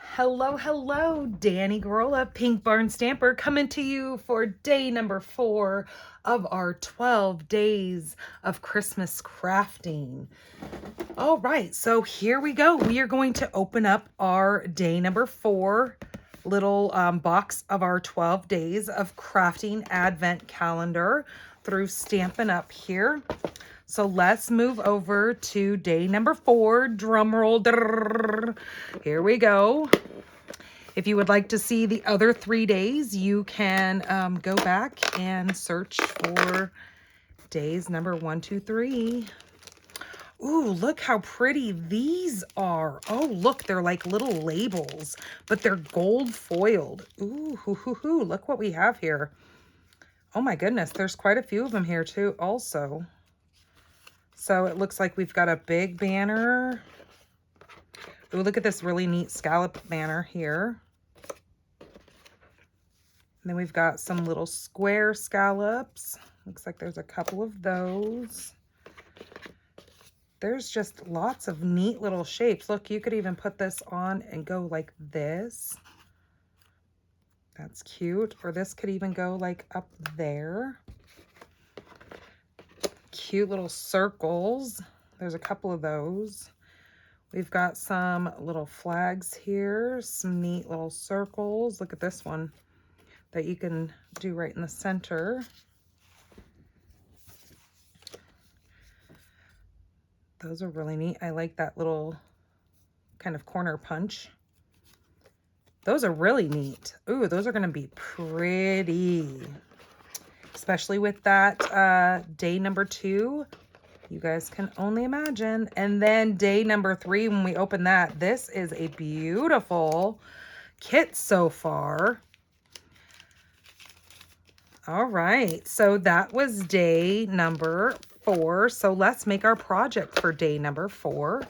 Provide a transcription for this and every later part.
Hello, hello, Danny Gorola, Pink Barn Stamper, coming to you for day number 4 of our 12 days of Christmas crafting. All right, so here we go. We are going to open up our day number 4 little box of our 12 days of crafting advent calendar through Stampin' Up here. So let's move over to day number 4. Drum roll. Here we go. If you would like to see the other 3 days, you can go back and search for days number 1, 2, 3. Ooh, look how pretty these are. Oh, look, they're like little labels, but they're gold foiled. Ooh, look what we have here. Oh my goodness, there's quite a few of them here too also. So it looks like we've got a big banner. Ooh, look at this really neat scallop banner here. And then we've got some little square scallops. Looks like there's a couple of those. There's just lots of neat little shapes. Look, you could even put this on and go like this. That's cute. Or this could even go like up there. Cute little circles. There's a couple of those. We've got some little flags here, some neat little circles. Look at this one that you can do right in the center. Those are really neat. I like that little kind of corner punch. Those are really neat. Ooh, those are going to be pretty. Especially with that day number 2. You guys can only imagine. And then day number 3, when we open that, this is a beautiful kit so far. All right, so that was day number 4. So let's make our project for day number 4.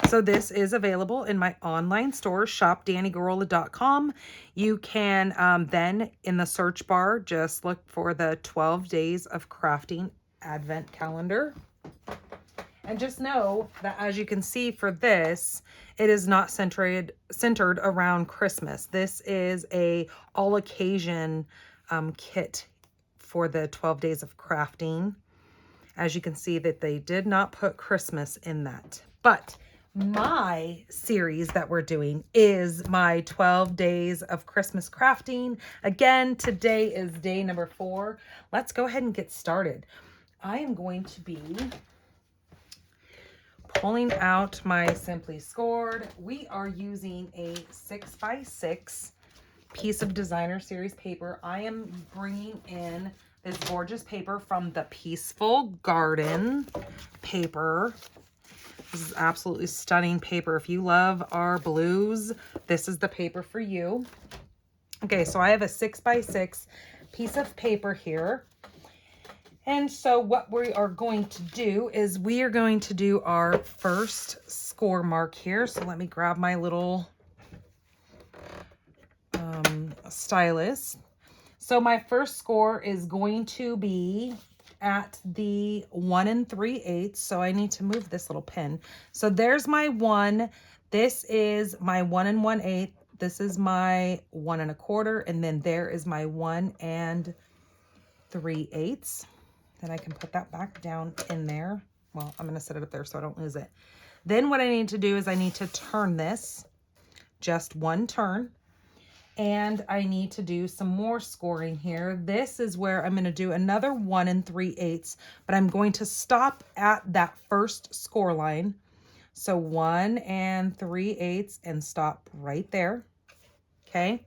So this is available in my online store, shopdannygorola.com. You can then in the search bar, just look for the 12 days of crafting advent calendar. And just know that as you can see for this, it is not centered around Christmas. This is a all occasion kit for the 12 days of crafting. As you can see that they did not put Christmas in that. But my series that we're doing is my 12 days of Christmas crafting. Again, today is day number 4. Let's go ahead and get started. I am going to be pulling out my Simply Scored. We are using a 6x6 piece of designer series paper. I am bringing in this gorgeous paper from the Peaceful Garden paper. This is absolutely stunning paper. If you love our blues, this is the paper for you. Okay, so I have a 6x6 piece of paper here. And so what we are going to do is we are going to do our first score mark here. So let me grab my little stylus. So my first score is going to be at the 1 3/8. So I need to move this little pin. So there's my 1. This is my 1 1/8. This is my 1 1/4. And then there is my 1 3/8. Then I can put that back down in there. Well, I'm going to set it up there so I don't lose it. Then what I need to do is I need to turn this just one turn. And I need to do some more scoring here. This is where I'm going to do another 1 3/8, but I'm going to stop at that first score line. So 1 3/8 and stop right there. Okay.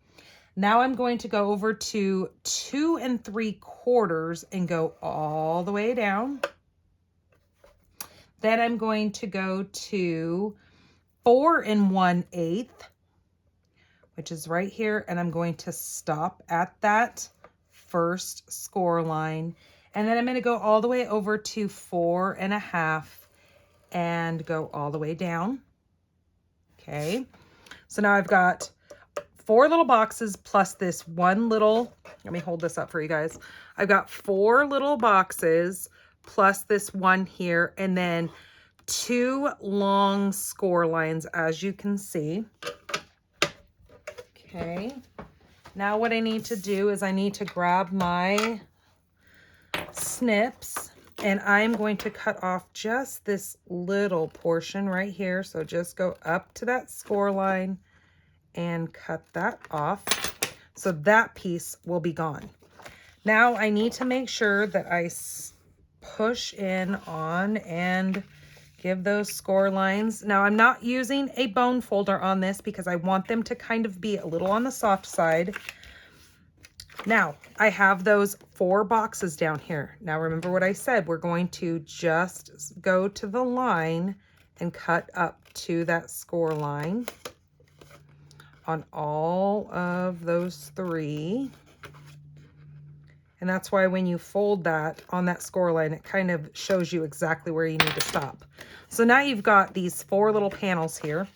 Now I'm going to go over to 2 3/4 and go all the way down. Then I'm going to go to 4 1/8, which is right here. And I'm going to stop at that first score line. And then I'm going to go all the way over to 4 1/2 and go all the way down. Okay. So now I've got 4 little boxes plus this one little, let me hold this up for you guys. I've got 4 little boxes plus this one here, and then 2 long score lines, as you can see. Okay. Now what I need to do is I need to grab my snips, and I'm going to cut off just this little portion right here. So just go up to that score line and cut that off. So that piece will be gone. Now I need to make sure that I push in on and give those score lines. Now I'm not using a bone folder on this because I want them to kind of be a little on the soft side. Now I have those 4 boxes down here. Now remember what I said, we're going to just go to the line and cut up to that score line on all of those 3. And that's why when you fold that on that score line, it kind of shows you exactly where you need to stop. So now you've got these 4 little panels here.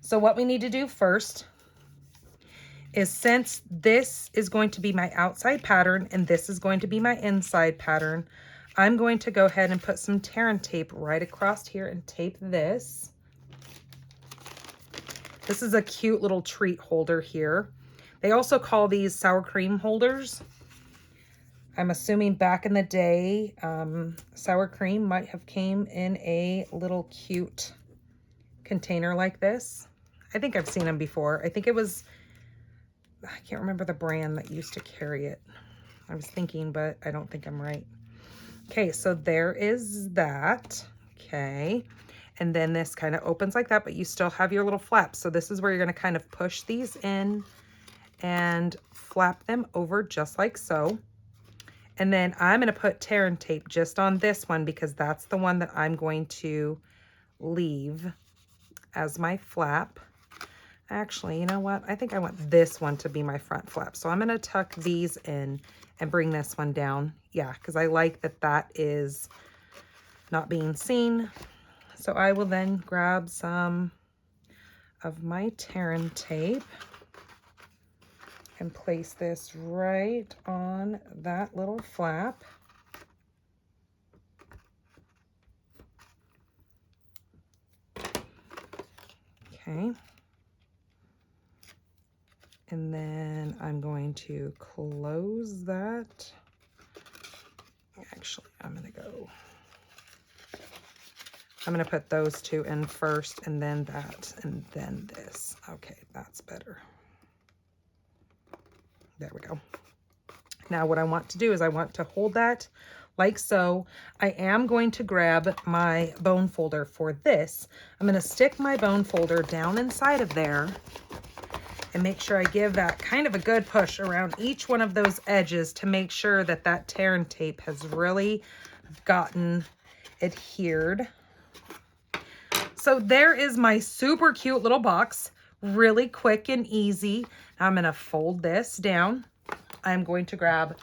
So what we need to do first is, since this is going to be my outside pattern and this is going to be my inside pattern, I'm going to go ahead and put some tear and tape right across here and tape this. This is a cute little treat holder here. They also call these sour cream holders. I'm assuming back in the day, sour cream might have came in a little cute container like this. I think I've seen them before. I think it was, I can't remember the brand that used to carry it. I was thinking, but I don't think I'm right. Okay, so there is that. Okay, and then this kind of opens like that, but you still have your little flaps. So this is where you're going to kind of push these in and flap them over just like so. And then I'm going to put tear and tape just on this one because that's the one that I'm going to leave as my flap. Actually, you know what? I think I want this one to be my front flap. So I'm going to tuck these in and bring this one down. Yeah, because I like that that is not being seen. So I will then grab some of my tear and tape and place this right on that little flap. Okay. And then I'm going to close that. Actually, I'm going to put those 2 in first, and then that, and then this. Okay, that's better. There we go. Now what I want to do is I want to hold that like so. I am going to grab my bone folder for this. I'm going to stick my bone folder down inside of there and make sure I give that kind of a good push around each one of those edges to make sure that that tear and tape has really gotten adhered. So there is my super cute little box, really quick and easy. Now I'm going to fold this down. I'm going to grab,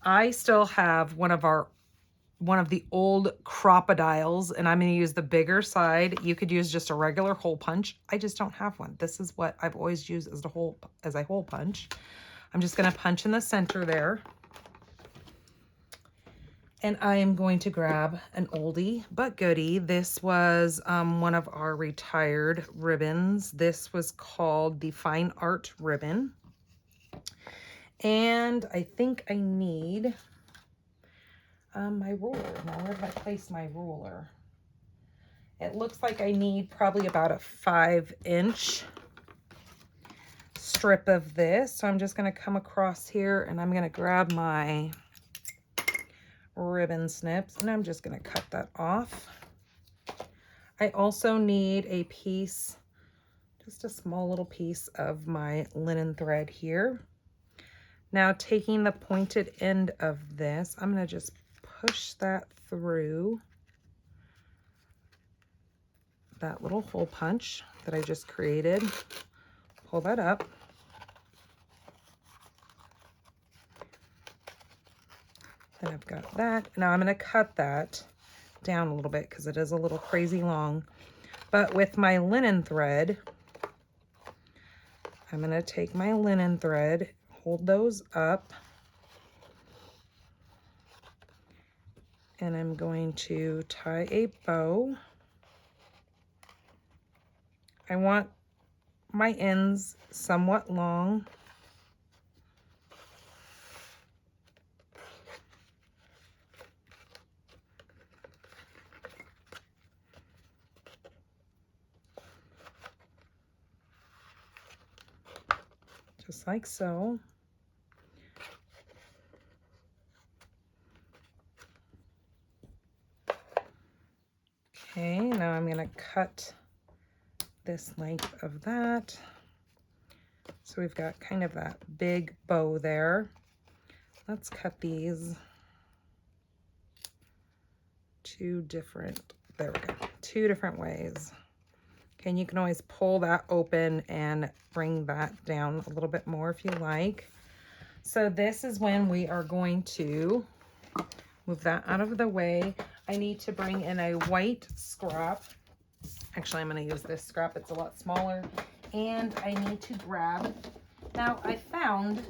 I still have one of the old crocodiles, and I'm going to use the bigger side. You could use just a regular hole punch. I just don't have one. This is what I've always used as a hole punch. I'm just going to punch in the center there. And I am going to grab an oldie but goodie. This was one of our retired ribbons. This was called the Fine Art ribbon. And I think I need my ruler. Now, where did I place my ruler? It looks like I need probably about a 5-inch strip of this. So I'm just going to come across here and I'm going to grab my ribbon snips and I'm just going to cut that off. I also need a piece, just a small little piece of my linen thread here. Now taking the pointed end of this, I'm going to just push that through that little hole punch that I just created. Pull that up. Then I've got that. Now I'm going to cut that down a little bit because it is a little crazy long. But with my linen thread, I'm going to take my linen thread, hold those up, And I'm going to tie a bow. I want my ends somewhat long. Just like so. Okay, now I'm going to cut this length of that. So we've got kind of that big bow there. Let's cut these two different ways. Okay, and you can always pull that open and bring that down a little bit more if you like. So this is when we are going to move that out of the way. I need to bring in a white scrap. Actually, I'm going to use this scrap. It's a lot smaller. And I need to grab, now I found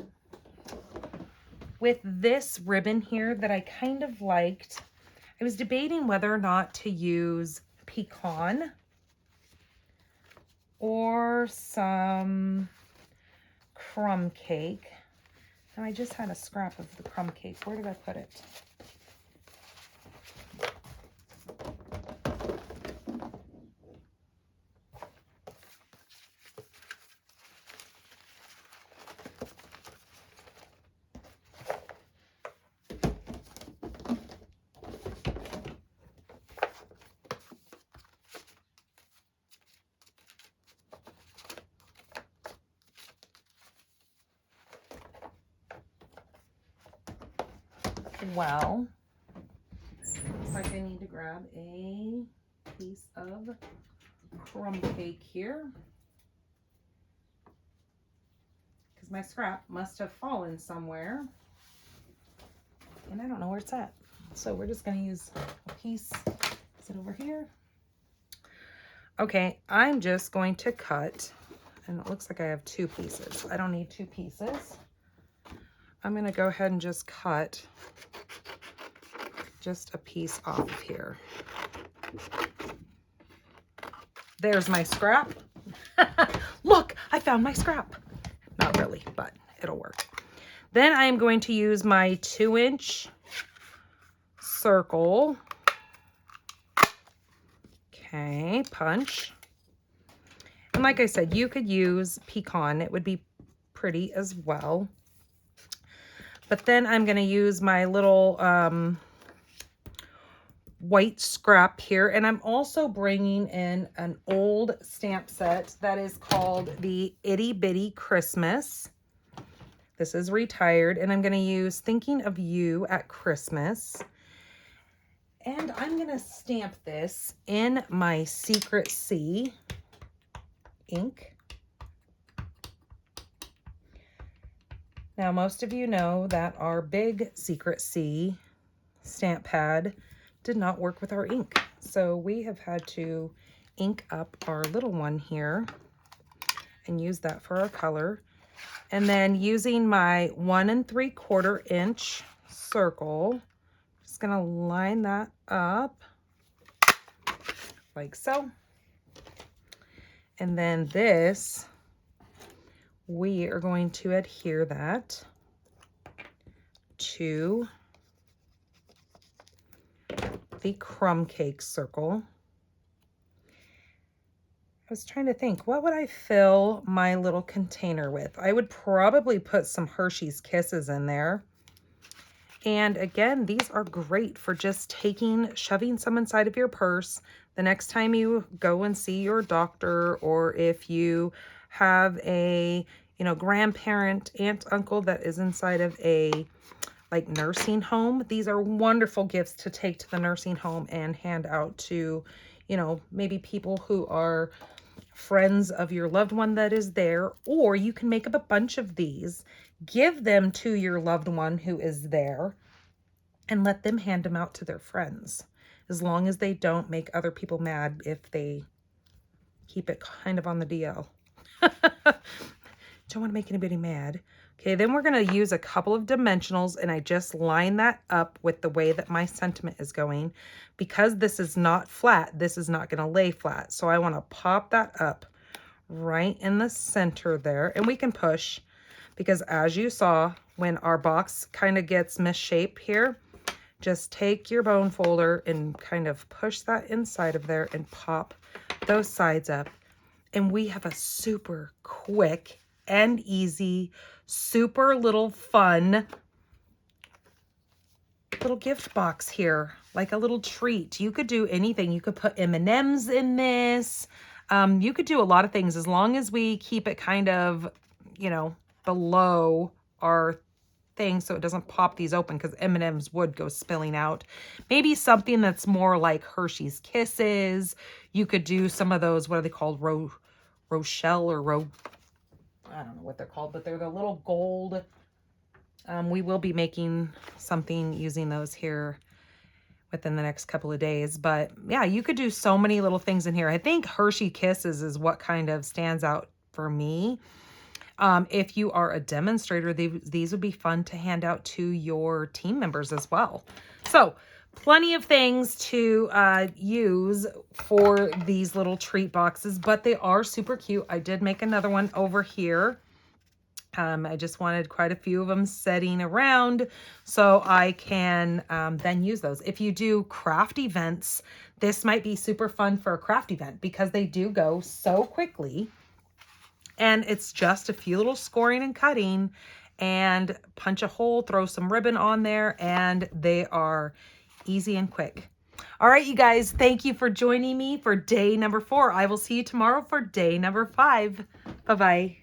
with this ribbon here that I kind of liked. I was debating whether or not to use pecan or some crumb cake. And I just had a scrap of the crumb cake. Where did I put it? Well, looks like I need to grab a piece of crumb cake here because my scrap must have fallen somewhere and I don't know where it's at. So we're just going to use a piece. Is it over here? Okay, I'm just going to cut, and it looks like I have two pieces. I don't need two pieces. I'm going to go ahead and just cut just a piece off of here. There's my scrap. Look, I found my scrap. Not really, but it'll work. Then I am going to use my 2-inch circle. Okay, punch. And like I said, you could use pecan. It would be pretty as well. But then I'm going to use my little white scrap here. And I'm also bringing in an old stamp set that is called the Itty Bitty Christmas. This is retired. And I'm going to use Thinking of You at Christmas. And I'm going to stamp this in my Secret C ink. Now, most of you know that our big Secret C stamp pad did not work with our ink. So we have had to ink up our little one here and use that for our color. And then using my 1 3/4 inch circle, just gonna line that up like so. And then this, we are going to adhere that to the crumb cake circle. I was trying to think, what would I fill my little container with? I would probably put some Hershey's Kisses in there. And again, these are great for just shoving some inside of your purse the next time you go and see your doctor, or if you have a, grandparent, aunt, uncle that is inside of a nursing home. These are wonderful gifts to take to the nursing home and hand out to, maybe people who are friends of your loved one that is there. Or you can make up a bunch of these, give them to your loved one who is there, and let them hand them out to their friends, as long as they don't make other people mad if they keep it kind of on the DL. Don't want to make anybody mad. Okay, then we're going to use a couple of dimensionals, and I just line that up with the way that my sentiment is going. Because this is not flat, this is not going to lay flat. So I want to pop that up right in the center there, and we can push, because as you saw, when our box kind of gets misshapen here, just take your bone folder and kind of push that inside of there and pop those sides up. And we have a super quick and easy, super little fun little gift box here, like a little treat. You could do anything. You could put M&Ms in this. You could do a lot of things as long as we keep it kind of, you know, below our thing so it doesn't pop these open, because M&Ms would go spilling out. Maybe something that's more like Hershey's Kisses. You could do some of those, what are they called? Rochelle or I don't know what they're called, but they're the little gold. We will be making something using those here within the next couple of days. But yeah, you could do so many little things in here. I think Hershey Kisses is what kind of stands out for me. If you are a demonstrator, these would be fun to hand out to your team members as well. So plenty of things to use for these little treat boxes, but they are super cute. I did make another one over here. I just wanted quite a few of them sitting around so I can then use those. If you do craft events, this might be super fun for a craft event because they do go so quickly. And it's just a few little scoring and cutting, and punch a hole, throw some ribbon on there, and they are easy and quick. All right, you guys, thank you for joining me for day number 4. I will see you tomorrow for day number 5. Bye-bye.